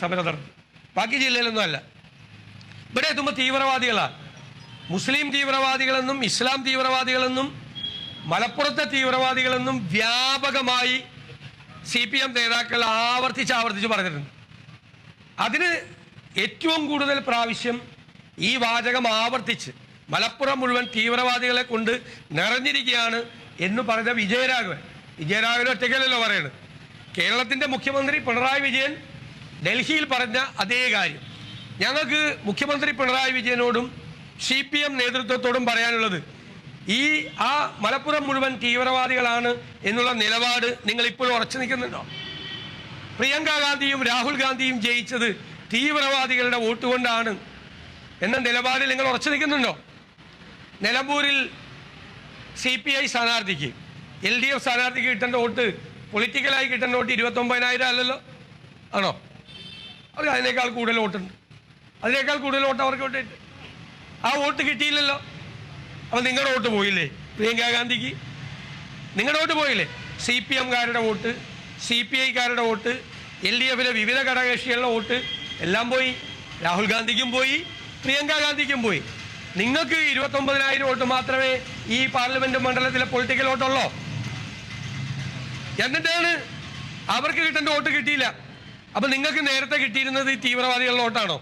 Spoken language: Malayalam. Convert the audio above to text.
സമരം നടന്നത്, ബാക്കി ജില്ലയിലൊന്നും അല്ല. ഇവിടെ എത്തുമ്പോൾ തീവ്രവാദികളാണ്. മുസ്ലിം തീവ്രവാദികളെന്നും ഇസ്ലാം തീവ്രവാദികളെന്നും മലപ്പുറത്തെ തീവ്രവാദികളെന്നും വ്യാപകമായി CPM നേതാക്കൾ ആവർത്തിച്ച് പറഞ്ഞിട്ടുണ്ട്. അതിന് ഏറ്റവും കൂടുതൽ പ്രാവശ്യം ഈ വാചകം ആവർത്തിച്ച് മലപ്പുറം മുഴുവൻ തീവ്രവാദികളെ കൊണ്ട് നിറഞ്ഞിരിക്കുകയാണ് എന്ന് പറഞ്ഞ വിജയരാഘവൻ ഒറ്റയ്ക്കല്ലല്ലോ പറയുന്നത്. കേരളത്തിൻ്റെ മുഖ്യമന്ത്രി പിണറായി വിജയൻ ഡൽഹിയിൽ പറഞ്ഞ അതേ കാര്യം ഞങ്ങൾക്ക് മുഖ്യമന്ത്രി പിണറായി വിജയനോടും CPM നേതൃത്വത്തോടും പറയാനുള്ളത്, ആ മലപ്പുറം മുഴുവൻ തീവ്രവാദികളാണ് എന്നുള്ള നിലപാട് നിങ്ങൾ ഇപ്പോഴും ഉറച്ചു നിൽക്കുന്നുണ്ടോ? പ്രിയങ്ക ഗാന്ധിയും രാഹുൽ ഗാന്ധിയും ജയിച്ചത് തീവ്രവാദികളുടെ വോട്ട് കൊണ്ടാണ് എന്ന നിലപാടിൽ നിങ്ങൾ ഉറച്ചു നിൽക്കുന്നുണ്ടോ? നിലമ്പൂരിൽ CPI സ്ഥാനാർത്ഥിക്ക് LDF സ്ഥാനാർത്ഥിക്ക് കിട്ടേണ്ട വോട്ട്, പൊളിറ്റിക്കലായി കിട്ടേണ്ട വോട്ട് 29,000 അല്ലല്ലോ, ആണോ? അവർ അതിനേക്കാൾ കൂടുതൽ വോട്ടുണ്ട്. അതിനേക്കാൾ കൂടുതൽ വോട്ട് അവർക്ക് കിട്ടിയിട്ട് ആ വോട്ട് കിട്ടിയില്ലല്ലോ. അപ്പോൾ നിങ്ങളുടെ വോട്ട് പോയില്ലേ? പ്രിയങ്ക ഗാന്ധിക്ക് നിങ്ങളുടെ വോട്ട് പോയില്ലേ? CPMകാരുടെ വോട്ട്, CPIക്കാരുടെ വോട്ട്, LDFിലെ വിവിധ ഘടകകക്ഷികളുടെ വോട്ട് എല്ലാം പോയി. രാഹുൽ ഗാന്ധിക്കും പോയി, പ്രിയങ്ക ഗാന്ധിക്കും പോയി. നിങ്ങൾക്ക് 29,000 വോട്ട് മാത്രമേ ഈ പാർലമെന്റ് മണ്ഡലത്തിലെ പൊളിറ്റിക്കൽ വോട്ടുള്ളൂ. എന്നിട്ടാണ് അവർക്ക് കിട്ടേണ്ട വോട്ട് കിട്ടിയില്ല. അപ്പം നിങ്ങൾക്ക് നേരത്തെ കിട്ടിയിരുന്നത് ഈ തീവ്രവാദികളുടെ വോട്ടാണോ?